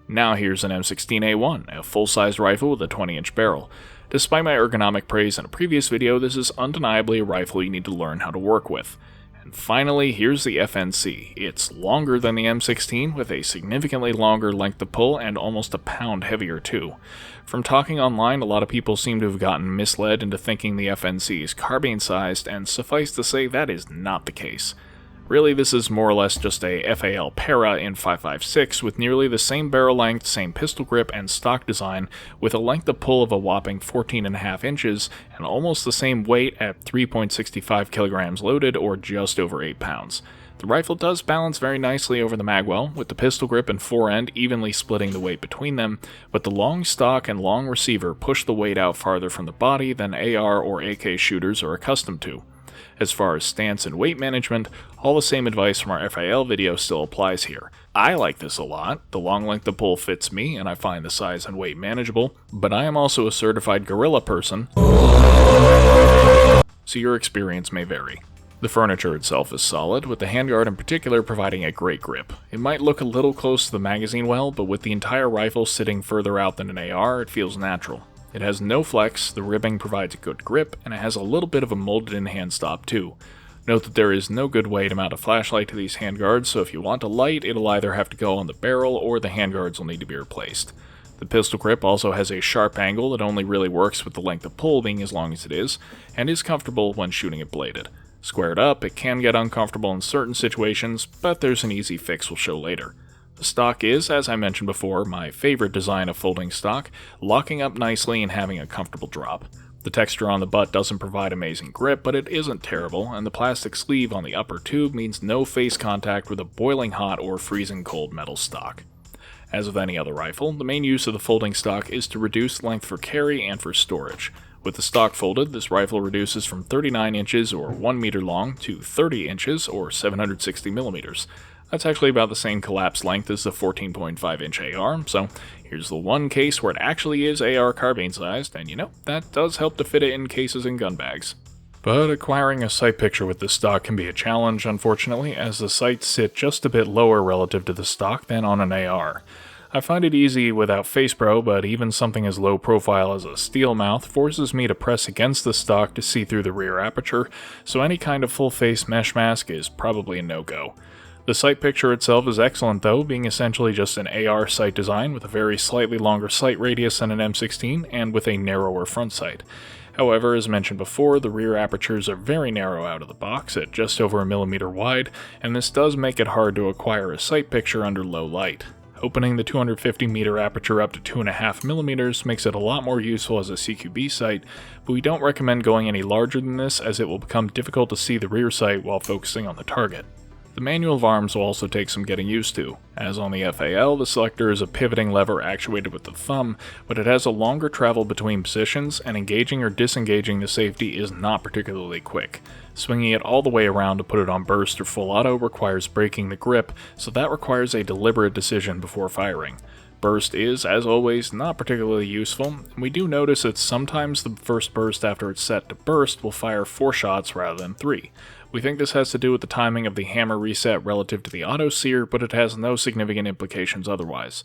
Speaker 1: Now here's an M16A1, a full-size rifle with a 20-inch barrel. Despite my ergonomic praise in a previous video, this is undeniably a rifle you need to learn how to work with. And finally, here's the FNC. It's longer than the M16 with a significantly longer length of pull and almost a pound heavier too. From talking online, a lot of people seem to have gotten misled into thinking the FNC is carbine sized, and suffice to say that is not the case. Really, this is more or less just a FAL Para in 5.56 with nearly the same barrel length, same pistol grip, and stock design, with a length of pull of a whopping 14.5 inches, and almost the same weight at 3.65 kilograms loaded, or just over 8 pounds. The rifle does balance very nicely over the magwell, with the pistol grip and forend evenly splitting the weight between them, but the long stock and long receiver push the weight out farther from the body than AR or AK shooters are accustomed to. As far as stance and weight management, all the same advice from our FAL video still applies here. I like this a lot, the long length of pull fits me and I find the size and weight manageable, but I am also a certified gorilla person, so your experience may vary. The furniture itself is solid, with the handguard in particular providing a great grip. It might look a little close to the magazine well, but with the entire rifle sitting further out than an AR, it feels natural. It has no flex, the ribbing provides a good grip, and it has a little bit of a molded-in hand stop too. Note that there is no good way to mount a flashlight to these handguards, so if you want a light, it'll either have to go on the barrel or the handguards will need to be replaced. The pistol grip also has a sharp angle that only really works with the length of pull being as long as it is, and is comfortable when shooting it bladed. Squared up, it can get uncomfortable in certain situations, but there's an easy fix we'll show later. The stock is, as I mentioned before, my favorite design of folding stock, locking up nicely and having a comfortable drop. The texture on the butt doesn't provide amazing grip, but it isn't terrible, and the plastic sleeve on the upper tube means no face contact with a boiling hot or freezing cold metal stock. As with any other rifle, the main use of the folding stock is to reduce length for carry and for storage. With the stock folded, this rifle reduces from 39 inches or 1 meter long to 30 inches or 760 millimeters. That's actually about the same collapse length as the 14.5-inch AR, so here's the one case where it actually is AR carbine sized, and you know, that does help to fit it in cases and gun bags. But acquiring a sight picture with this stock can be a challenge, unfortunately, as the sights sit just a bit lower relative to the stock than on an AR. I find it easy without FacePro, but even something as low profile as a steel mouth forces me to press against the stock to see through the rear aperture, so any kind of full face mesh mask is probably a no-go. The sight picture itself is excellent though, being essentially just an AR sight design with a very slightly longer sight radius than an M16 and with a narrower front sight. However, as mentioned before, the rear apertures are very narrow out of the box at just over a millimeter wide, and this does make it hard to acquire a sight picture under low light. Opening the 250 meter aperture up to 2.5 millimeters makes it a lot more useful as a CQB sight, but we don't recommend going any larger than this as it will become difficult to see the rear sight while focusing on the target. The manual of arms will also take some getting used to. As on the FAL, the selector is a pivoting lever actuated with the thumb, but it has a longer travel between positions, and engaging or disengaging the safety is not particularly quick. Swinging it all the way around to put it on burst or full auto requires breaking the grip, so that requires a deliberate decision before firing. Burst is, as always, not particularly useful, and we do notice that sometimes the first burst after it's set to burst will fire 4 shots rather than 3. We think this has to do with the timing of the hammer reset relative to the auto sear, but it has no significant implications otherwise.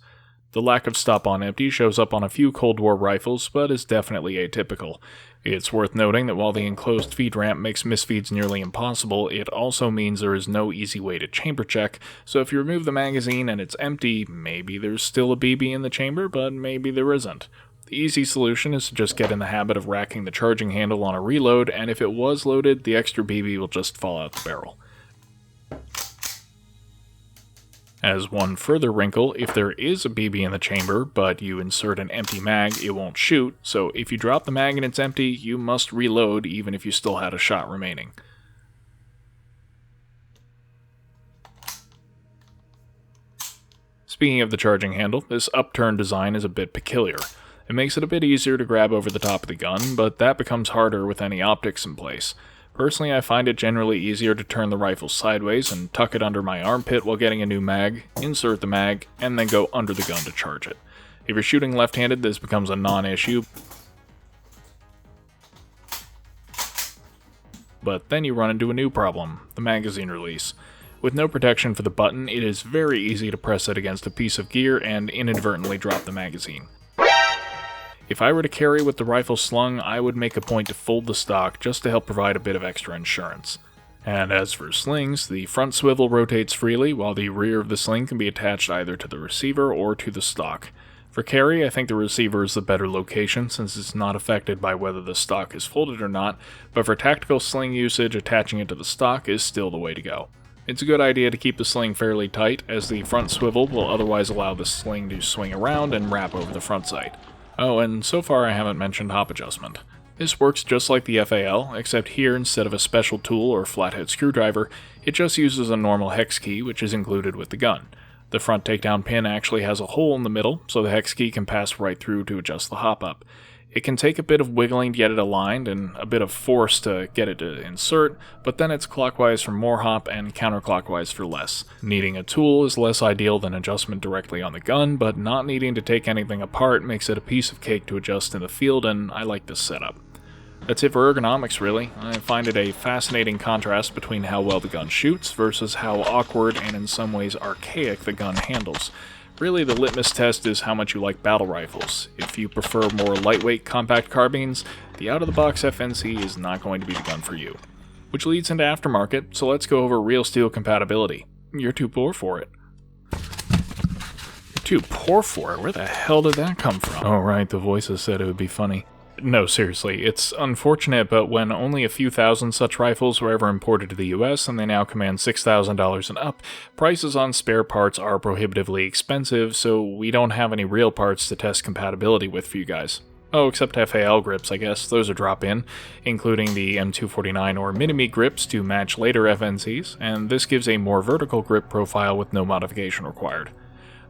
Speaker 1: The lack of stop on empty shows up on a few Cold War rifles, but is definitely atypical. It's worth noting that while the enclosed feed ramp makes misfeeds nearly impossible, it also means there is no easy way to chamber check, so if you remove the magazine and it's empty, maybe there's still a BB in the chamber, but maybe there isn't. The easy solution is to just get in the habit of racking the charging handle on a reload, and if it was loaded, the extra BB will just fall out the barrel. As one further wrinkle, if there is a BB in the chamber, but you insert an empty mag, it won't shoot, so if you drop the mag and it's empty, you must reload even if you still had a shot remaining. Speaking of the charging handle, this upturned design is a bit peculiar. It makes it a bit easier to grab over the top of the gun, but that becomes harder with any optics in place. Personally, I find it generally easier to turn the rifle sideways and tuck it under my armpit while getting a new mag, insert the mag, and then go under the gun to charge it. If you're shooting left-handed, this becomes a non-issue, but then you run into a new problem, the magazine release. With no protection for the button, it is very easy to press it against a piece of gear and inadvertently drop the magazine. If I were to carry with the rifle slung, I would make a point to fold the stock just to help provide a bit of extra insurance. And as for slings, the front swivel rotates freely, while the rear of the sling can be attached either to the receiver or to the stock. For carry, I think the receiver is the better location since it's not affected by whether the stock is folded or not, but for tactical sling usage, attaching it to the stock is still the way to go. It's a good idea to keep the sling fairly tight, as the front swivel will otherwise allow the sling to swing around and wrap over the front sight. Oh, and so far I haven't mentioned hop adjustment. This works just like the FAL, except here instead of a special tool or flathead screwdriver, it just uses a normal hex key which is included with the gun. The front takedown pin actually has a hole in the middle, so the hex key can pass right through to adjust the hop up. It can take a bit of wiggling to get it aligned and a bit of force to get it to insert, but then it's clockwise for more hop and counterclockwise for less. Needing a tool is less ideal than adjustment directly on the gun, but not needing to take anything apart makes it a piece of cake to adjust in the field, and I like this setup. That's it for ergonomics, really. I find it a fascinating contrast between how well the gun shoots versus how awkward and in some ways archaic the gun handles. Really, the litmus test is how much you like battle rifles. If you prefer more lightweight compact carbines, the out-of-the-box FNC is not going to be the gun for you. Which leads into Aftermarket, so let's go over real steel compatibility. You're too poor for it. You're too poor for it? Where the hell did that come from? Oh right, the voices said it would be funny. No, seriously, it's unfortunate, but when only a few thousand such rifles were ever imported to the US and they now command $6,000 and up, prices on spare parts are prohibitively expensive, so we don't have any real parts to test compatibility with for you guys. Oh, except FAL grips, I guess. Those are drop-in, including the M249 or Minimi grips to match later FNCs, and this gives a more vertical grip profile with no modification required.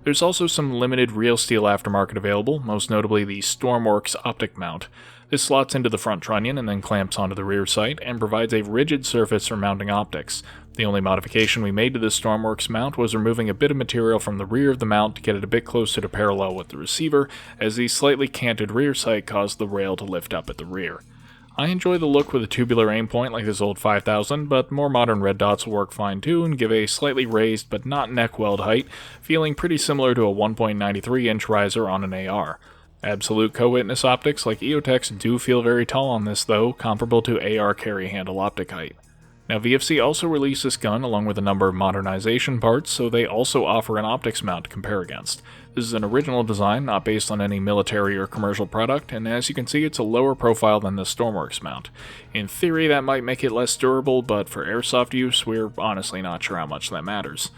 Speaker 1: There's also some limited real steel aftermarket available, most notably the Stormworks optic mount. This slots into the front trunnion and then clamps onto the rear sight, and provides a rigid surface for mounting optics. The only modification we made to this Stormworks mount was removing a bit of material from the rear of the mount to get it a bit closer to parallel with the receiver, as the slightly canted rear sight caused the rail to lift up at the rear. I enjoy the look with a tubular aim point like this old 5000, but more modern red dots will work fine too and give a slightly raised but not neck weld height, feeling pretty similar to a 1.93 inch riser on an AR. Absolute co-witness optics like EOTech's do feel very tall on this though, comparable to AR carry handle optic height. Now VFC also released this gun along with a number of modernization parts, so they also offer an optics mount to compare against. This is an original design, not based on any military or commercial product, and as you can see it's a lower profile than the Stormworks mount. In theory that might make it less durable, but for airsoft use we're honestly not sure how much that matters.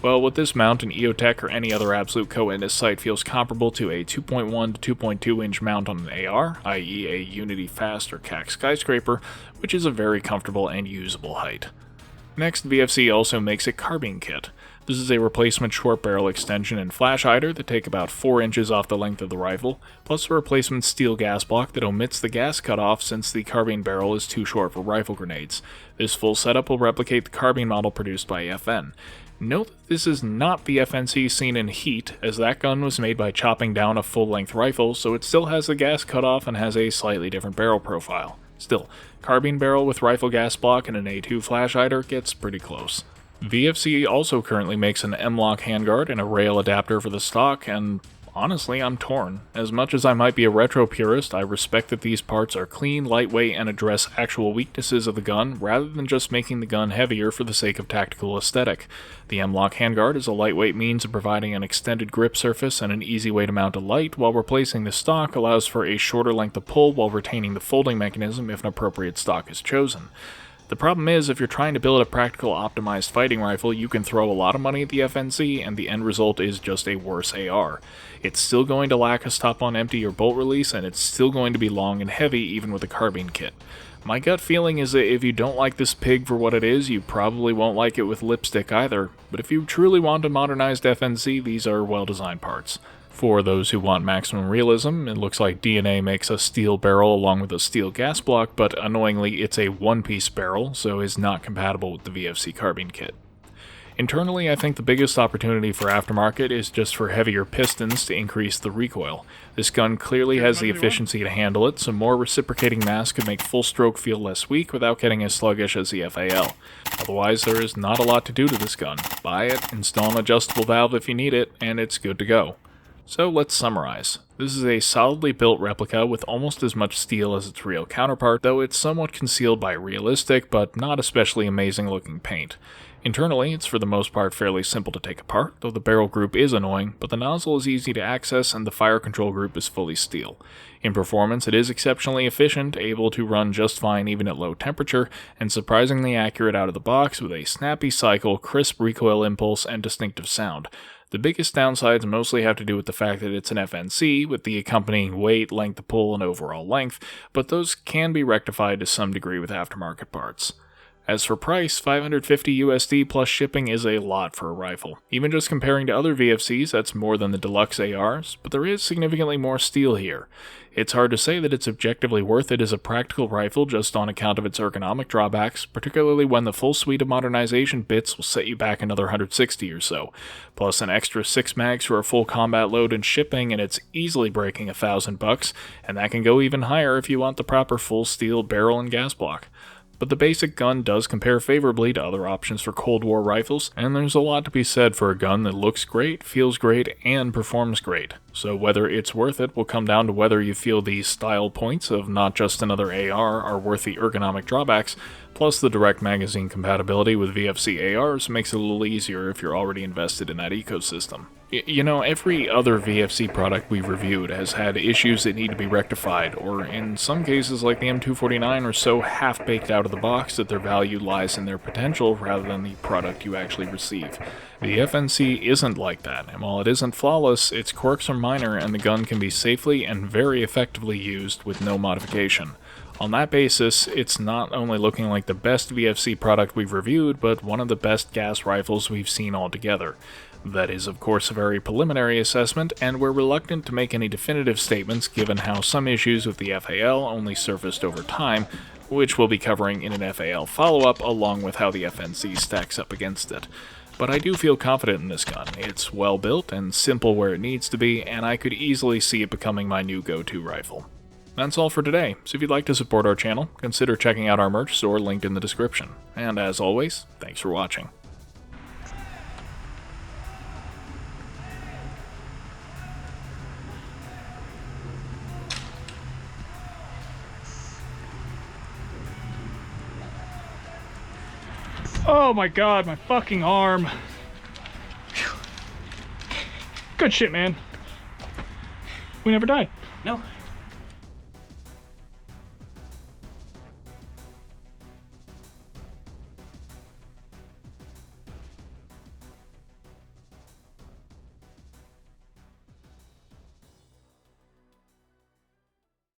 Speaker 1: Well, with this mount, an EOTech or any other absolute co-witness sight feels comparable to a 2.1 to 2.2 inch mount on an AR, i.e. a Unity Fast or CAC Skyscraper, which is a very comfortable and usable height. Next, VFC also makes a carbine kit. This is a replacement short barrel extension and flash hider that take about 4 inches off the length of the rifle, plus a replacement steel gas block that omits the gas cutoff since the carbine barrel is too short for rifle grenades. This full setup will replicate the carbine model produced by FN. Note that this is not the FNC seen in Heat, as that gun was made by chopping down a full-length rifle, so it still has the gas cutoff and has a slightly different barrel profile. Still, carbine barrel with rifle gas block and an A2 flash hider gets pretty close. VFC also currently makes an M-LOK handguard and a rail adapter for the stock, and Honestly, I'm torn. As much as I might be a retro purist, I respect that these parts are clean, lightweight, and address actual weaknesses of the gun, rather than just making the gun heavier for the sake of tactical aesthetic. The M-LOK handguard is a lightweight means of providing an extended grip surface and an easy way to mount a light, while replacing the stock allows for a shorter length of pull while retaining the folding mechanism if an appropriate stock is chosen. The problem is, if you're trying to build a practical optimized fighting rifle, you can throw a lot of money at the FNC and the end result is just a worse AR. It's still going to lack a stop-on empty or bolt release, and it's still going to be long and heavy even with a carbine kit. My gut feeling is that if you don't like this pig for what it is, you probably won't like it with lipstick either, but if you truly want a modernized FNC, these are well-designed parts. For those who want maximum realism, it looks like DNA makes a steel barrel along with a steel gas block, but annoyingly it's a one-piece barrel, so is not compatible with the VFC carbine kit. Internally, I think the biggest opportunity for Aftermarket is just for heavier pistons to increase the recoil. This gun clearly has the efficiency to handle it, so more reciprocating mass could make full stroke feel less weak without getting as sluggish as the FAL. Otherwise, there is not a lot to do to this gun. Buy it, install an adjustable valve if you need it, and it's good to go. So let's summarize. This is a solidly built replica with almost as much steel as its real counterpart, though it's somewhat concealed by realistic but not especially amazing looking paint. Internally, it's for the most part fairly simple to take apart, though the barrel group is annoying, but the nozzle is easy to access and the fire control group is fully steel. In performance, it is exceptionally efficient, able to run just fine even at low temperature, and surprisingly accurate out of the box with a snappy cycle, crisp recoil impulse, and distinctive sound. The biggest downsides mostly have to do with the fact that it's an FNC, with the accompanying weight, length of pull, and overall length, but those can be rectified to some degree with aftermarket parts. As for price, $550 USD plus shipping is a lot for a rifle. Even just comparing to other VFCs, that's more than the deluxe ARs, but there is significantly more steel here. It's hard to say that it's objectively worth it as a practical rifle just on account of its ergonomic drawbacks, particularly when the full suite of modernization bits will set you back another $160 or so, plus an extra 6 mags for a full combat load and shipping, and it's easily breaking $1,000, and that can go even higher if you want the proper full steel barrel and gas block. But the basic gun does compare favorably to other options for Cold War rifles, and there's a lot to be said for a gun that looks great, feels great, and performs great. So whether it's worth it will come down to whether you feel these style points of not just another AR are worth the ergonomic drawbacks, plus the direct magazine compatibility with VFC ARs makes it a little easier if you're already invested in that ecosystem. You know, every other VFC product we've reviewed has had issues that need to be rectified, or in some cases like the M249 are so half-baked out of the box that their value lies in their potential rather than the product you actually receive. The FNC isn't like that, and while it isn't flawless, its quirks are minor and the gun can be safely and very effectively used with no modification. On that basis, it's not only looking like the best VFC product we've reviewed, but one of the best gas rifles we've seen altogether. That is, of course, a very preliminary assessment, and we're reluctant to make any definitive statements given how some issues with the FAL only surfaced over time, which we'll be covering in an FAL follow-up along with how the FNC stacks up against it. But I do feel confident in this gun. It's well built and simple where it needs to be, and I could easily see it becoming my new go-to rifle. That's all for today, so if you'd like to support our channel, consider checking out our merch store linked in the description. And as always, thanks for watching.
Speaker 2: Oh my god, my fucking arm. Good shit, man. We never died.
Speaker 7: No,